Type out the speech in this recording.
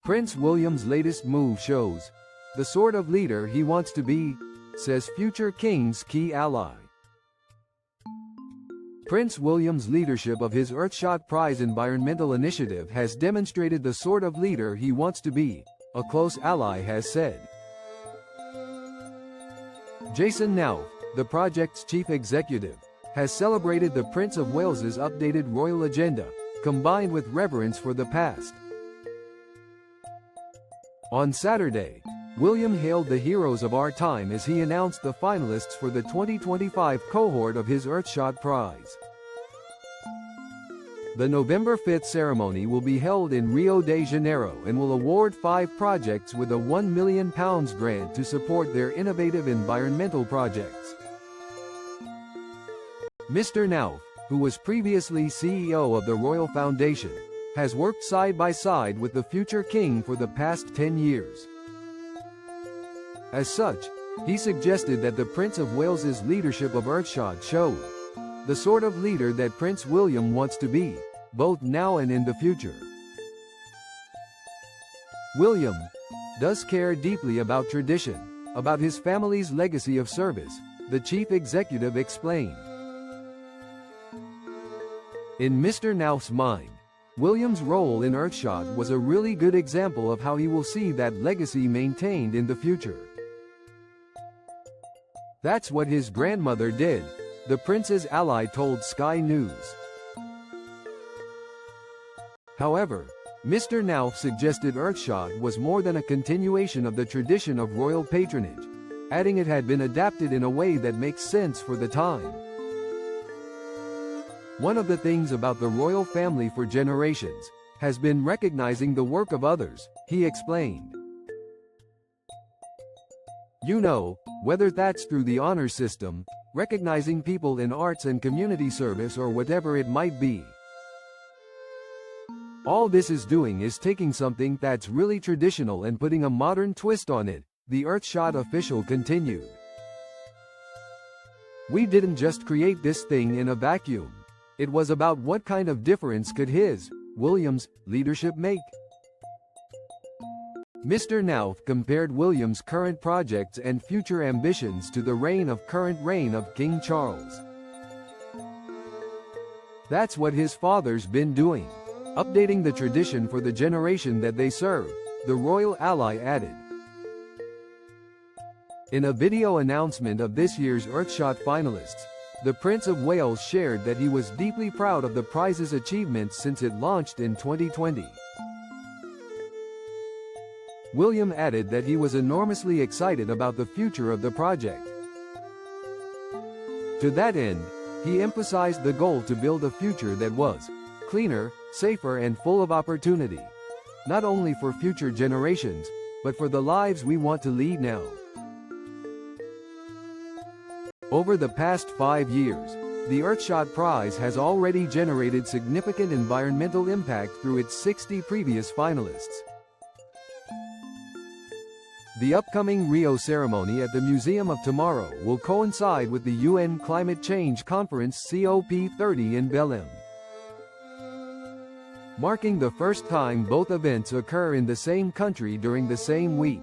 Prince William's latest move shows the sort of leader he wants to be, says future king's key ally. Prince William's leadership of his Earthshot Prize environmental initiative has demonstrated the sort of leader he wants to be, a close ally has said. Jason Knauf, the project's chief executive, has celebrated the Prince of Wales's updated royal agenda, combined with reverence for the past. On Saturday, William hailed the heroes of our time as he announced the finalists for the 2025 cohort of his Earthshot Prize. The November 5th ceremony will be held in Rio de Janeiro and will award 5 projects with a £1 million grant to support their innovative environmental projects. Mr. Knauf, who was previously CEO of the Royal Foundation, has worked side by side with the future king for the past 10 years. As such, he suggested that the Prince of Wales's leadership of Earthshot showed the sort of leader that Prince William wants to be, both now and in the future. William does care deeply about tradition, about his family's legacy of service, the chief executive explained. In Mr. Knauf's mind, William's role in Earthshot was a really good example of how he will see that legacy maintained in the future. That's what his grandmother did, the prince's ally told Sky News. However, Mr. Knauf suggested Earthshot was more than a continuation of the tradition of royal patronage, adding it had been adapted in a way that makes sense for the time. One of the things about the royal family for generations has been recognizing the work of others, he explained. You know, whether that's through the honor system, recognizing people in arts and community service, or whatever it might be. All this is doing is taking something that's really traditional and putting a modern twist on it, the Earthshot official continued. We didn't just create this thing in a vacuum. It was about what kind of difference could his, William's, leadership make. Mr. Knauf compared William's current projects and future ambitions to the current reign of King Charles. That's what his father's been doing, updating the tradition for the generation that they serve, the royal ally added. In a video announcement of this year's Earthshot finalists, the Prince of Wales shared that he was deeply proud of the prize's achievements since it launched in 2020. William added that he was enormously excited about the future of the project. To that end, he emphasized the goal to build a future that was cleaner, safer and full of opportunity, not only for future generations, but for the lives we want to lead now. Over the past 5 years, the Earthshot Prize has already generated significant environmental impact through its 60 previous finalists. The upcoming Rio ceremony at the Museum of Tomorrow will coincide with the UN Climate Change Conference COP30 in Belém, marking the first time both events occur in the same country during the same week.